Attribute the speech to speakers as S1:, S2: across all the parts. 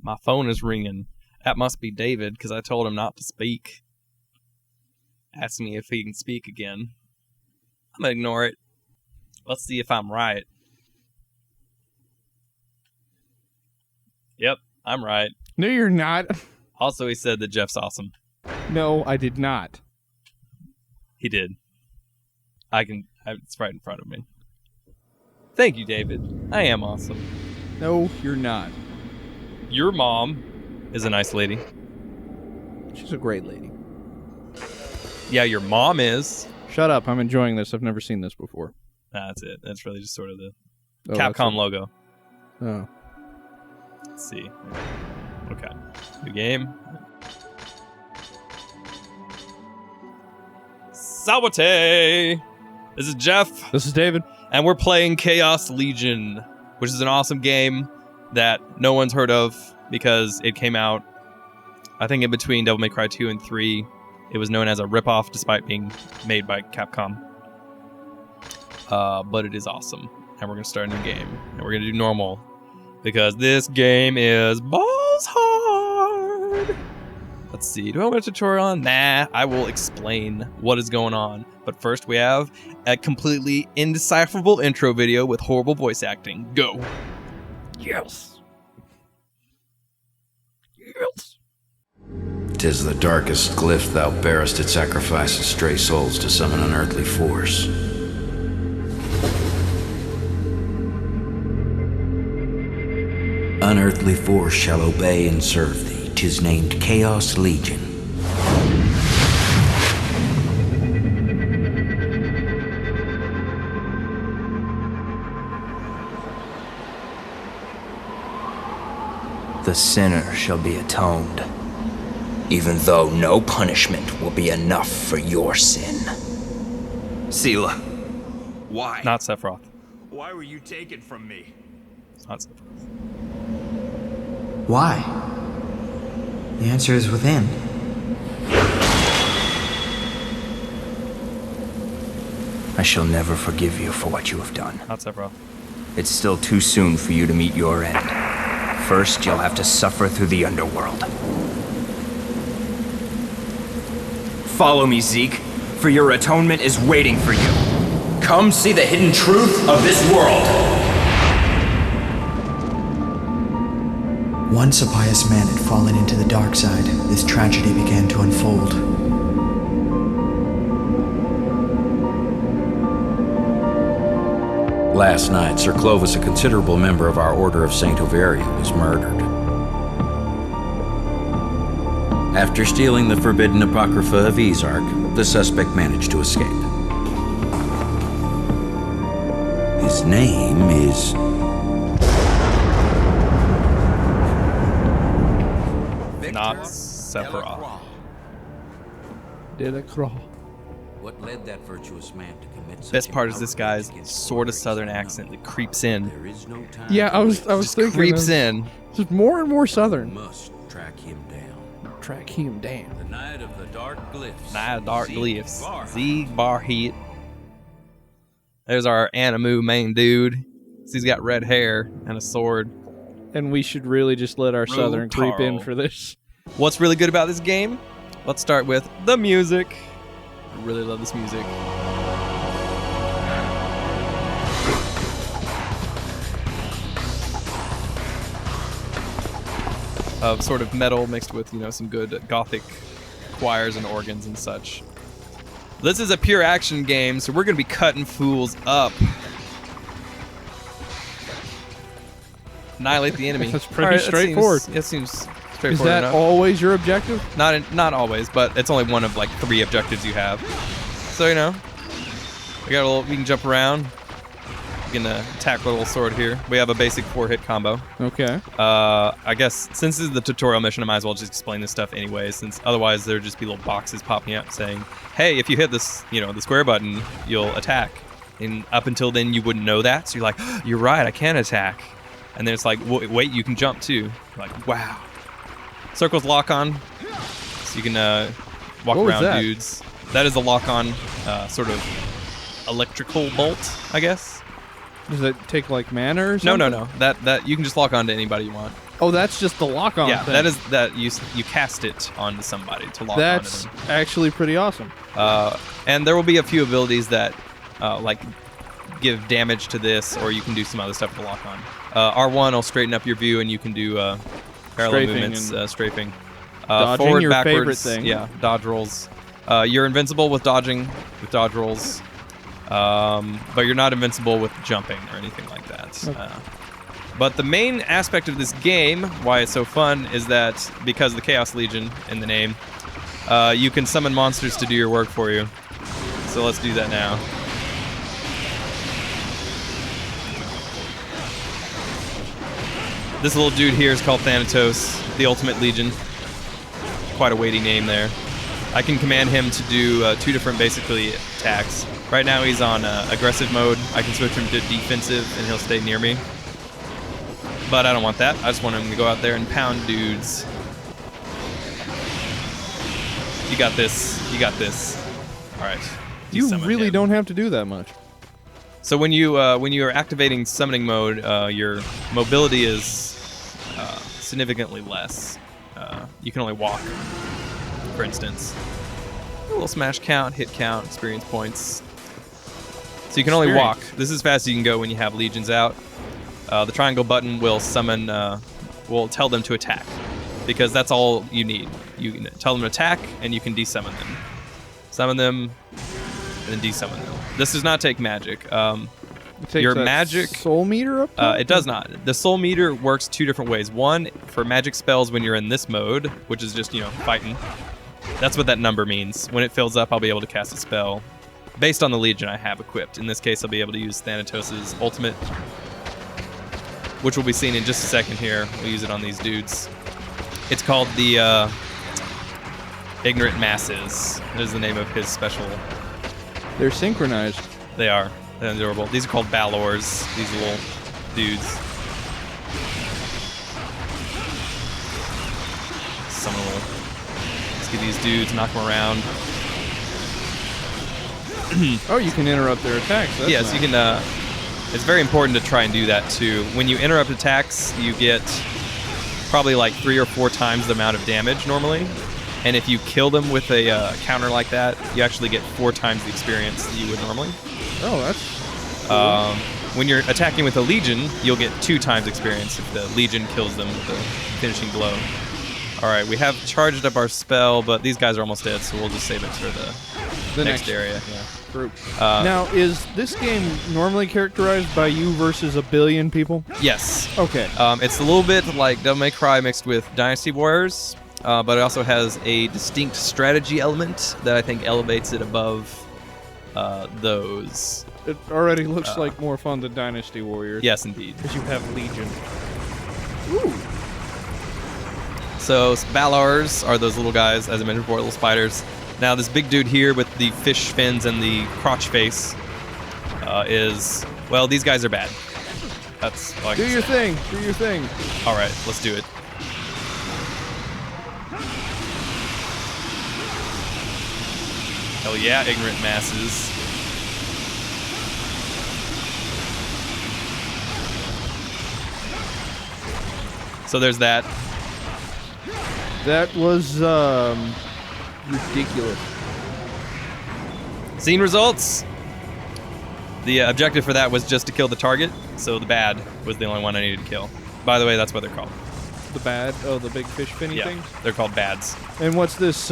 S1: My phone is ringing. That must be David, because I told him not to speak. Ask me if he can speak again. I'm gonna ignore it. Let's see if I'm right. Yep, I'm right.
S2: No, you're not.
S1: Also, he said that Jeff's awesome.
S2: No, I did not.
S1: He did. It's right in front of me. Thank you, David. I am awesome.
S2: No, you're not.
S1: Your mom is a nice lady.
S2: She's a great lady.
S1: Yeah, your mom is.
S2: Shut up. I'm enjoying this. I've never seen this before.
S1: Nah, that's it. That's really just sort of the
S2: Oh,
S1: Capcom logo.
S2: Oh.
S1: Let's see. Okay. New game. Sawate! This is Jeff.
S2: This is David.
S1: And we're playing Chaos Legion, which is an awesome game that no one's heard of because it came out, I think, in between Devil May Cry 2 and 3. It was known as a ripoff despite being made by Capcom. But it is awesome. And we're going to start a new game. And we're going to do normal because this game is balls hard. Let's see. Do I want a tutorial on? Nah, I will explain what is going on. But first we have a completely indecipherable intro video with horrible voice acting. Go.
S2: Yes.
S1: Yes.
S3: 'Tis the darkest glyph thou bearest, it sacrifices stray souls to summon unearthly force. Unearthly force shall obey and serve thee. 'Tis named Chaos Legion.
S4: The sinner shall be atoned, even though no punishment will be enough for your sin. Sela, why?
S1: Not Sephiroth.
S4: Why were you taken from me?
S1: It's not Sephiroth.
S5: Why? The answer is within.
S4: I shall never forgive you for what you have done.
S1: Not Sephiroth.
S4: It's still too soon for you to meet your end. First, you'll have to suffer through the underworld. Follow me, Sieg, for your atonement is waiting for you. Come see the hidden truth of this world.
S5: Once a pious man had fallen into the dark side, this tragedy began to unfold.
S3: Last night, Sir Clovis, a considerable member of our Order of Saint Overia, was murdered. After stealing the forbidden Apocrypha of Izark, the suspect managed to escape. His name is...
S1: Not Sephiroth.
S2: Delacroix.
S3: What led that virtuous man to commit such
S1: Best part is
S3: an
S1: this
S3: outrage
S1: guy's
S3: against
S1: sort of
S3: the
S1: southern
S3: grace
S1: accent that creeps in.
S3: There is no time
S2: Yeah,
S3: to
S2: I was
S1: Just
S2: thinking.
S1: creeps in.
S2: Just more and more southern.
S3: must track him down.
S2: Track him down.
S3: The night of the dark glyphs.
S1: Nah, dark
S3: Sieg
S1: glyphs.
S3: Bar.
S1: Sieg Bar Heat. There's our Animu main dude. He's got red hair and a sword.
S2: And we should really just let our southern creep in
S1: Rotaro.
S2: for this.
S1: What's really good about this game? Let's start with the music. I really love this music. Of sort of metal mixed with, some good gothic choirs and organs and such. This is a pure action game, so we're going to be cutting fools up. Annihilate the enemy.
S2: That's pretty straightforward.
S1: It seems straightforward
S2: Is that
S1: enough.
S2: always your objective?
S1: Not always, but it's only one of like 3 objectives you have. So we can jump around. We can attack with a little sword here. We have a basic 4-hit combo.
S2: Okay.
S1: I guess since this is the tutorial mission, I might as well just explain this stuff anyway, since otherwise there'd just be little boxes popping up saying, hey, if you hit this, the square button, you'll attack. And up until then, you wouldn't know that. So you're like, oh, you're right, I can attack. And then it's like, wait, you can jump too. You're like, wow. Circles lock on, so you can walk
S2: What was
S1: around
S2: that?
S1: dudes. That is a lock on sort of electrical bolt, I guess.
S2: Does it take like mana or
S1: No,
S2: something?
S1: no. That you can just lock on to anybody you want.
S2: Oh, that's just the lock-on
S1: Yeah,
S2: thing.
S1: that is that you cast it onto somebody to lock
S2: That's
S1: onto them.
S2: actually pretty awesome.
S1: And there will be a few abilities that like give damage to this, or you can do some other stuff to lock on. R1 will straighten up your view, and you can do parallel
S2: Strafing
S1: movements, strafing.
S2: Dodging,
S1: Forward,
S2: your
S1: backwards,
S2: favorite thing.
S1: yeah, dodge rolls. You're invincible with dodging, with dodge rolls, but you're not invincible with jumping or anything like that.
S2: Okay.
S1: But the main aspect of this game, why it's so fun, is that because of the Chaos Legion in the name, you can summon monsters to do your work for you. So let's do that now. This little dude here is called Thanatos, the Ultimate Legion. Quite a weighty name there. I can command him to do 2 different basically attacks. Right now he's on aggressive mode. I can switch him to defensive and he'll stay near me. But I don't want that. I just want him to go out there and pound dudes. You got this. You got this. All right.
S2: You
S1: Summon
S2: really
S1: him.
S2: don't have to do that much.
S1: So when you are activating summoning mode, your mobility is significantly less. You can only walk, for instance. A little smash count, hit count, experience points. So you can only walk. This is as fast as you can go when you have legions out. The triangle button will summon, will tell them to attack, because that's all you need. You can tell them to attack, and you can desummon them. Summon them, and then desummon them. This does not take magic.
S2: It takes
S1: Your
S2: that
S1: magic
S2: soul meter up top?
S1: it does not. The soul meter works 2 different ways. One, for magic spells when you're in this mode, which is just, fighting. That's what that number means. When it fills up, I'll be able to cast a spell based on the Legion I have equipped. In this case, I'll be able to use Thanatos' ultimate, which will be seen in just a second here. We'll use it on these dudes. It's called the Ignorant Masses. That is the name of his special.
S2: They're synchronized.
S1: They are. They're adorable. These are called Balors, these little dudes. Let's get these dudes, knock them around.
S2: Oh, you can interrupt their attacks. That's
S1: Yes,
S2: nice.
S1: you can. It's very important to try and do that too. When you interrupt attacks, you get probably like 3 or 4 times the amount of damage normally. And if you kill them with a counter like that, you actually get 4 times the experience that you would normally.
S2: Oh, that's
S1: When you're attacking with a Legion, you'll get 2 times experience if the Legion kills them with the finishing blow. Alright, we have charged up our spell, but these guys are almost dead, so we'll just save it for the next area. Yeah.
S2: group. Now, is this game normally characterized by you versus a billion people?
S1: Yes.
S2: Okay.
S1: It's a little bit like Devil May Cry mixed with Dynasty Warriors, but it also has a distinct strategy element that I think elevates it above those.
S2: It already looks like more fun than Dynasty Warriors.
S1: Yes, indeed.
S2: Because you have Legion. Ooh.
S1: So Balors are those little guys, as I mentioned before, little spiders. Now this big dude here with the fish fins and the crotch face is, well, these guys are bad. That's all I can
S2: Do your
S1: say.
S2: thing. Do your thing.
S1: All right, let's do it. Hell yeah, ignorant masses. So there's that.
S2: That was ridiculous.
S1: Scene results. The objective for that was just to kill the target, so the bad was the only one I needed to kill. By the way, that's what they're called.
S2: The bad, the big fish finny
S1: Yeah,
S2: things?
S1: they're called Badhs.
S2: And what's this,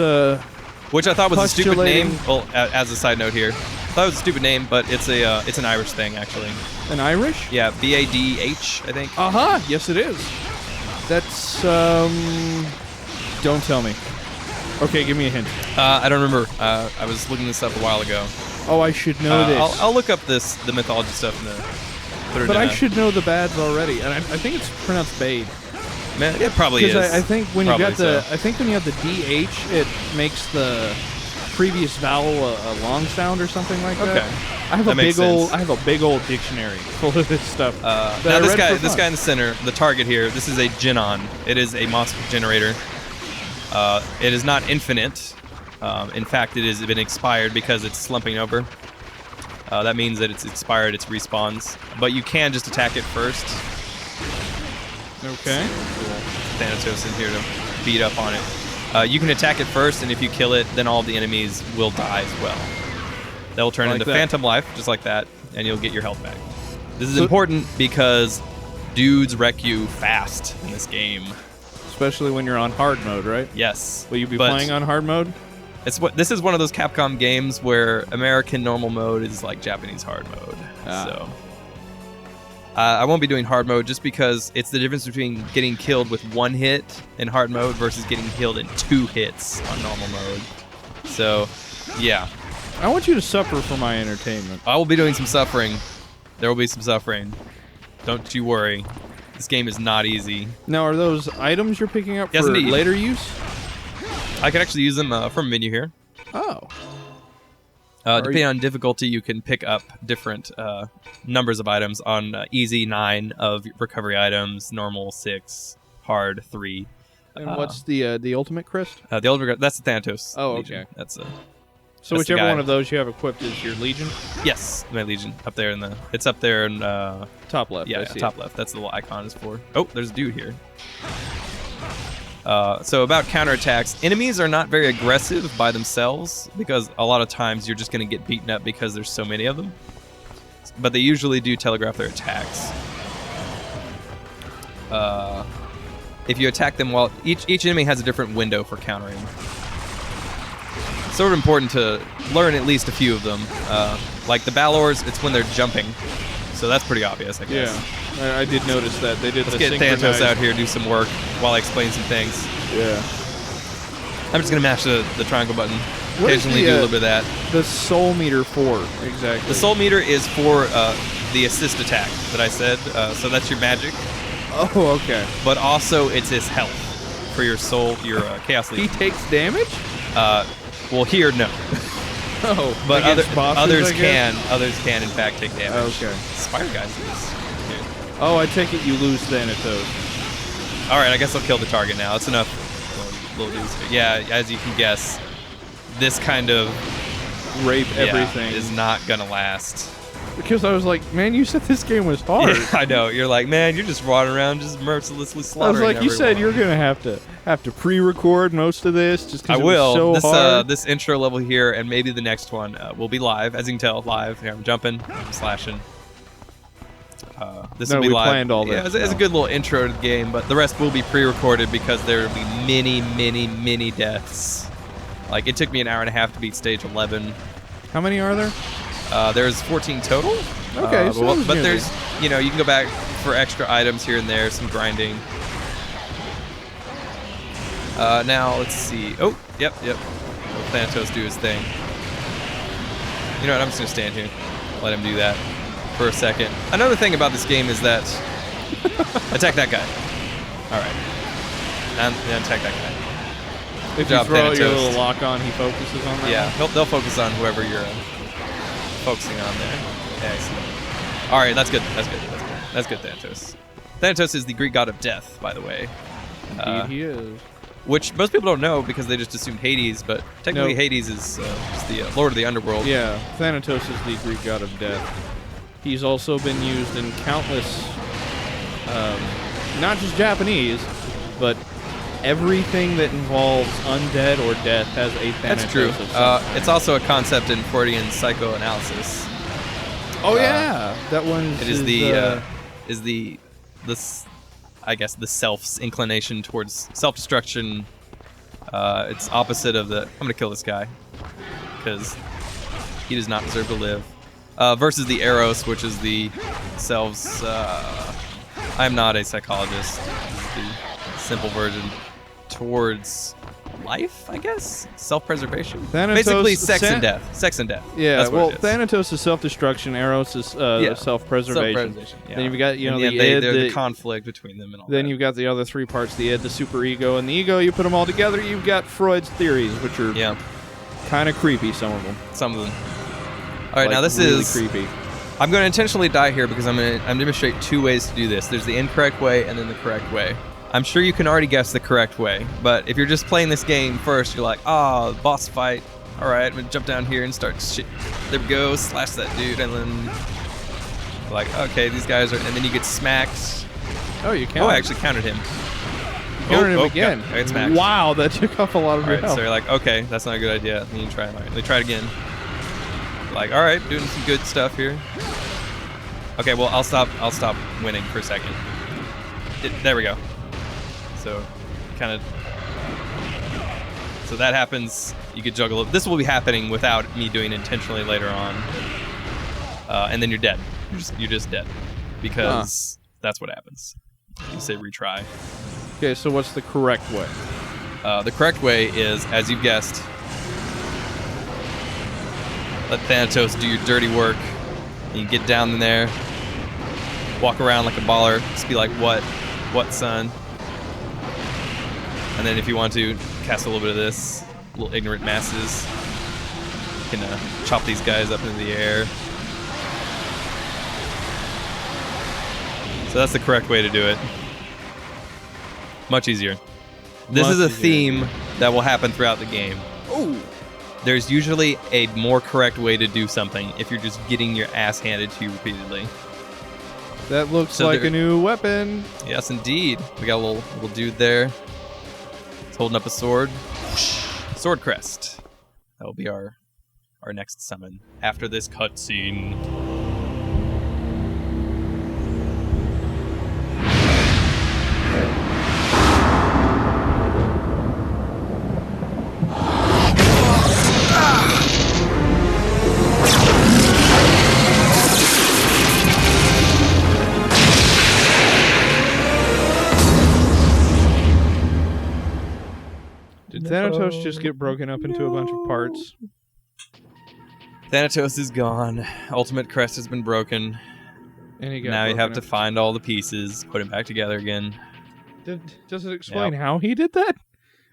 S1: Which I thought was a stupid
S2: postulating-
S1: name. Well, as a side note here, I thought it was a stupid name, but it's an Irish thing actually.
S2: an Irish?
S1: Yeah, Badh, I think.
S2: Uh-huh, yes it is. That's, don't tell me. Okay, give me a hint.
S1: I don't remember. I was looking this up a while ago.
S2: Oh, I should know this.
S1: I'll look up the mythology stuff and put it
S2: But
S1: in
S2: I
S1: a-
S2: should know the Badhs already, and I think it's pronounced Bade.
S1: Man, it probably is.
S2: Because I think when you
S1: Probably
S2: got the,
S1: so.
S2: I think when you have the DH, it makes the previous vowel a long sound or something like that.
S1: Okay.
S2: I have
S1: That
S2: a
S1: makes
S2: big old,
S1: sense.
S2: I have a big old dictionary full of this stuff. that
S1: Now
S2: I
S1: this
S2: read
S1: guy,
S2: for
S1: this
S2: fun.
S1: guy in the center, the target here, this is a Genon. It is a monster generator. It is not infinite. In fact, it has been expired because it's slumping over. That means that it's expired, its respawns. But you can just attack it first.
S2: Okay.
S1: Thanatos in here to beat up on it. You can attack it first, and if you kill it, then all the enemies will die as well. They'll turn
S2: Like
S1: into
S2: that.
S1: phantom life, just like that, and you'll get your health back. This is
S2: So-
S1: important because dudes wreck you fast in this game.
S2: Especially when you're on hard mode, right?
S1: Yes.
S2: Will you be
S1: but
S2: playing on hard mode?
S1: This is one of those Capcom games where American normal mode is like Japanese hard mode.
S2: Ah.
S1: So I won't be doing hard mode just because it's the difference between getting killed with one hit in hard mode versus getting killed in 2 hits on normal mode. So, yeah.
S2: I want you to suffer for my entertainment.
S1: I will be doing some suffering. There will be some suffering. Don't you worry. This game is not easy.
S2: Now, are those items you're picking up
S1: Yes,
S2: for
S1: indeed.
S2: later use?
S1: I can actually use them from a menu here.
S2: Oh.
S1: Depending on difficulty, you can pick up different numbers of items. On easy, 9 of recovery items, normal 6, hard 3.
S2: And what's the ultimate crest?
S1: The older that's the Thanatos.
S2: Oh,
S1: Legion.
S2: okay.
S1: That's
S2: So
S1: That's the
S2: whichever
S1: guy.
S2: one of those you have equipped is your Legion?
S1: yes, my Legion up there it's up there in
S2: Top left.
S1: yeah,
S2: I see
S1: top left. That's the little icon is for. Oh, there's a dude here. So about counterattacks, enemies are not very aggressive by themselves because a lot of times you're just going to get beaten up because there's so many of them. But they usually do telegraph their attacks. If you attack them while each enemy has a different window for countering. Sort of important to learn at least a few of them. Like the Balors, it's when they're jumping. So that's pretty obvious, I guess.
S2: Yeah, I did notice that. They did
S1: Let's
S2: the
S1: get Thanatos
S2: synchronized-
S1: out here, do some work while I explain some things.
S2: Yeah.
S1: I'm just gonna mash the triangle button.
S2: What is
S1: Occasionally
S2: the,
S1: do a little bit of that.
S2: The soul meter for, exactly.
S1: The soul meter is for the assist attack that I said. So that's your magic,
S2: Oh, okay.
S1: but also it's his health for your soul, your Chaos
S2: He
S1: Legion.
S2: takes damage?
S1: Well, here no,
S2: Oh,
S1: but
S2: against bosses,
S1: others
S2: I guess?
S1: can. Others can in fact take damage.
S2: Okay.
S1: Spider guys do this. Okay.
S2: Oh, I take it you lose Thanatos.
S1: All right, I guess I'll kill the target now. That's enough. Little dudes. Yeah, as you can guess, this kind of
S2: Rape everything.
S1: is not gonna last.
S2: Because I was like, man, you said this game was hard.
S1: Yeah, I know. You're like, man, you're just running around, just mercilessly
S2: I was
S1: slaughtering
S2: like, you said
S1: everyone."
S2: you're gonna have to pre-record most of this just
S1: I
S2: because
S1: will.
S2: it was so hard.
S1: This intro level here and maybe the next one will be live. As you can tell, live. Here, I'm jumping, I'm slashing. This
S2: No,
S1: will be
S2: we
S1: live.
S2: planned all
S1: Yeah,
S2: this.
S1: it's a
S2: No.
S1: good little intro to the game, but the rest will be pre-recorded because there will be many deaths. Like it took me an hour and a half to beat stage 11.
S2: How many are there?
S1: There's 14 total.
S2: Okay, so that was
S1: but
S2: nearly-
S1: there's, you can go back for extra items here and there, some grinding. Now let's see. Oh, yep. Let Thanatos do his thing. You know what? I'm just gonna stand here, let him do that for a second. Another thing about this game is that attack that guy. All right, and attack that guy.
S2: If
S1: job,
S2: you throw out your
S1: Thanatos.
S2: little lock on, he focuses on that.
S1: Yeah, they'll focus on whoever you're focusing on there. Excellent. All right, that's good. That's good, Thanatos. Thanatos is the Greek god of death, by the way.
S2: Indeed, he is.
S1: Which most people don't know because they just assumed Hades, but technically
S2: No.
S1: Hades is the Lord of the Underworld.
S2: Yeah, Thanatos is the Greek god of death. He's also been used in countless, not just Japanese, but everything that involves undead or death has a Thanatos.
S1: That's true.
S2: of some
S1: It's also a concept in Freudian psychoanalysis.
S2: Oh yeah, that one.
S1: It is the I guess the self's inclination towards self-destruction. It's opposite of the I'm gonna kill this guy because he does not deserve to live. Versus the Eros, which is the self's. I'm not a psychologist. This is the simple version towards life, I guess. Self-preservation.
S2: Thanatos-
S1: Basically, sex
S2: Than-
S1: and death. Sex and death.
S2: Yeah,
S1: That's what
S2: well,
S1: it is.
S2: Thanatos is self-destruction. Eros is
S1: Yeah.
S2: self-preservation.
S1: Yeah.
S2: Then you've got
S1: In
S2: the
S1: end,
S2: id,
S1: the
S2: the
S1: conflict between them and all
S2: Then
S1: that.
S2: you've got the other three parts: the id, the superego, and the ego. You put them all together, you've got Freud's theories, which are
S1: Yeah,
S2: kind of creepy. Some of them.
S1: some of them. All right,
S2: Like,
S1: now this
S2: really
S1: is.
S2: creepy.
S1: I'm going to intentionally die here because I'm going to demonstrate 2 ways to do this. There's the incorrect way and then the correct way. I'm sure you can already guess the correct way, but if you're just playing this game first, you're like, boss fight. All right, I'm going to jump down here and start shit. There we go, slash that dude, and then like, okay, these guys are, and then you get smacked.
S2: Oh, you counted.
S1: Oh, I actually counted him.
S2: Counted him again.
S1: Yeah, it's max.
S2: Wow, that took off a lot of
S1: All
S2: your
S1: right,
S2: health.
S1: so you're like, okay, that's not a good idea. Then you try it. All right, let me try it again. Like, all right, doing some good stuff here. Okay, well, I'll stop winning for a second. There we go. So, kind of. So that happens. You could juggle it. This will be happening without me doing it intentionally later on. And then you're dead. You're just dead because that's what happens. You say retry.
S2: Okay, so what's the correct way?
S1: The correct way is, as you guessed, let Thanatos do your dirty work. And you get down in there, walk around like a baller, just be like, what, son? And then if you want to, cast a little bit of this, little ignorant masses. You can chop these guys up into the air. So that's the correct way to do it. Much easier. This is a theme that will happen throughout the game.
S2: Oh!
S1: There's usually a more correct way to do something if you're just getting your ass handed to you repeatedly.
S2: That looks
S1: So
S2: like
S1: there-
S2: a new weapon.
S1: Yes, indeed. We got a little dude there. He's holding up a sword. Sword crest. That will be our next summon after this cutscene.
S2: Did Thanatos just get broken up into a bunch of parts?
S1: Thanatos is gone. Ultimate crest has been broken.
S2: And he got
S1: Now you
S2: broken
S1: have to
S2: up.
S1: find all the pieces, put it back together again.
S2: Does it explain how he did that?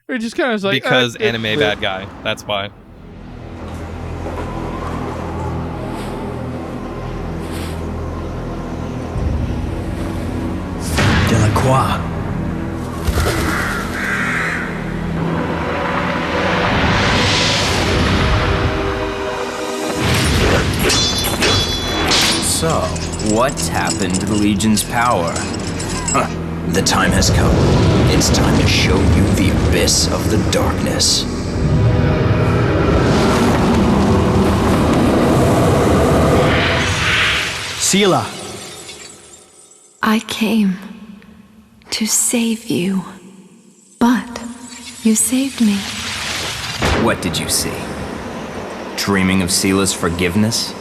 S2: Or just kind of like
S1: Because anime bad guy. That's why.
S5: Delacroix.
S4: So, what's happened to the Legion's power? Huh, the time has come. It's time to show you the abyss of the darkness.
S5: Sela.
S6: I came to save you, but you saved me.
S4: What did you see? Dreaming of Sela's forgiveness?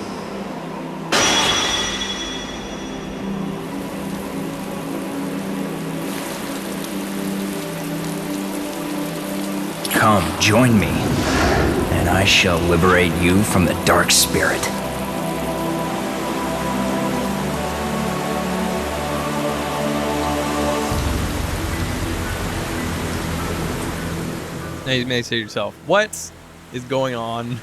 S4: Come, join me, and I shall liberate you from the dark spirit.
S1: Now you may say to yourself, what is going on?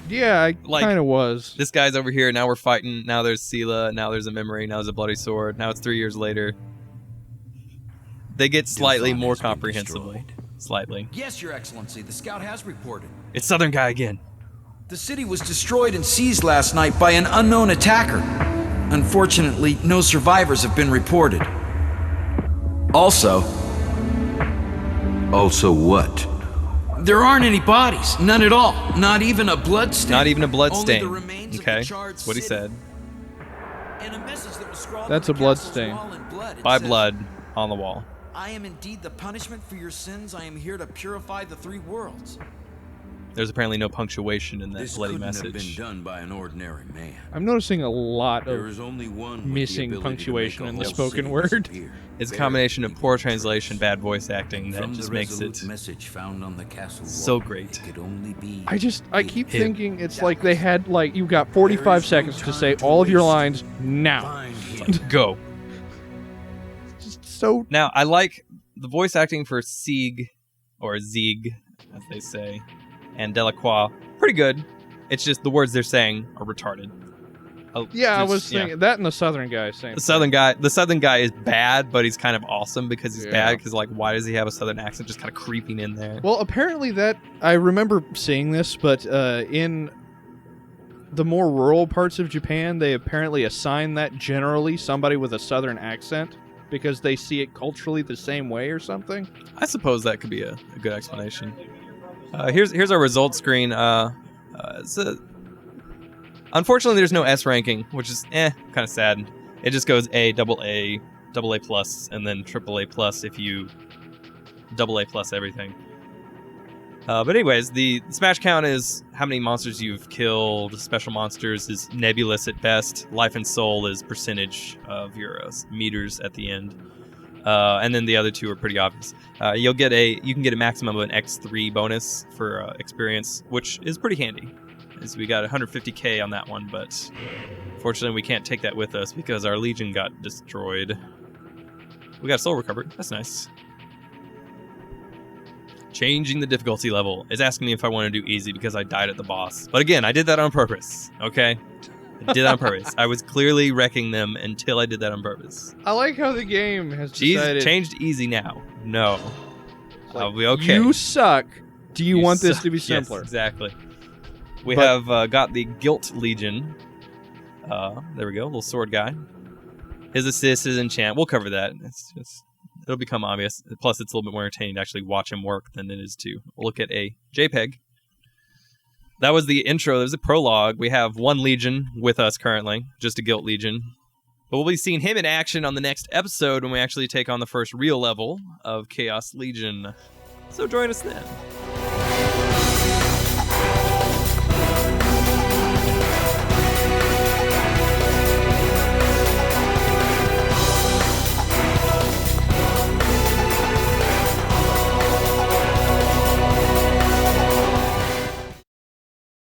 S2: Yeah, I
S1: Like-
S2: kind of was.
S1: This guy's over here, now we're fighting, now there's Sela, now there's a memory, now there's a bloody sword, now it's 3 years later. They get slightly more comprehensively. Slightly.
S7: Yes, Your Excellency, the scout has reported.
S1: It's Southern guy again.
S7: The city was destroyed and seized last night by an unknown attacker. Unfortunately, no survivors have been reported. Also,
S3: What?
S7: there aren't any bodies. None at all. Not even a blood stain.
S1: Not even a blood
S7: Only
S1: stain.
S7: the remains of
S1: Okay,
S7: the charred
S1: that's what he
S7: city.
S1: said.
S7: And a message that was scrawled
S2: That's
S7: on
S2: a
S7: the
S2: blood
S7: castle's
S2: stain.
S7: wall in blood. It
S1: By
S7: says,
S1: blood on the wall.
S7: I am indeed the punishment for your sins. I am here to purify the three worlds.
S1: There's apparently no punctuation in that
S3: This
S1: bloody
S3: couldn't
S1: message.
S3: have been done by an ordinary man.
S2: I'm noticing a lot
S3: There
S2: of
S3: is only one with the
S2: missing
S3: ability to
S2: punctuation
S3: make a
S2: in the
S3: whole
S2: spoken
S3: city
S2: word.
S3: disappear.
S1: It's a
S3: Very
S1: combination of
S3: people
S1: poor
S3: possess
S1: translation, bad voice acting that
S3: From
S1: just
S3: the
S1: makes
S3: resolute
S1: it
S3: message found on the castle
S1: so
S3: wall,
S1: great.
S3: it could only be
S2: I keep
S1: Him.
S2: thinking it's like they had like you got 45 seconds to say all of your lines now.
S3: Find him.
S1: go.
S2: Just so
S1: Now, I like the voice acting for Sieg, or Sieg, as they say, and Delacroix. Pretty good. It's just the words they're saying are retarded.
S2: yeah, I
S1: Just-
S2: was thinking that and the Southern guy same.
S1: The southern guy is bad, but he's kind of awesome because he's
S2: Yeah.
S1: bad. Because like, why does he have a southern accent just kind of creeping in there?
S2: Well, apparently that I remember seeing this, but in the more rural parts of Japan, they apparently assign that generally somebody with a southern accent. because they see it culturally the same way or something?
S1: I suppose that could be a good explanation. Here's our results screen. Unfortunately, there's no S ranking, which is kind of sad. It just goes A, AA plus, and then AAA plus if you AA plus everything. But anyways, the smash count is how many monsters you've killed. Special monsters is nebulous at best. Life and soul is percentage of your meters at the end. And then the other two are pretty obvious. You can get a maximum of an X3 bonus for experience, which is pretty handy. As we got 150k on that one, but fortunately we can't take that with us because our Legion got destroyed. We got soul recovered. That's nice. Changing the difficulty level is asking me if I want to do easy because I died at the boss. But again, I did that on purpose, okay? I did that on purpose. I was clearly wrecking them until I did that on purpose.
S2: I like how the game has decided...
S1: changed easy now. No.
S2: Like,
S1: I'll be okay.
S2: You suck. Do you want this to be simpler?
S1: Yes, exactly. We have got the Guilt Legion. There we go, little sword guy. His assist, his enchant. We'll cover that. It'll become obvious. Plus, it's a little bit more entertaining to actually watch him work than it is to look at a JPEG. That was the intro. There's a prologue. We have one Legion with us currently, just a Guilt Legion. But we'll be seeing him in action on the next episode when we actually take on the first real level of Chaos Legion. So join us then.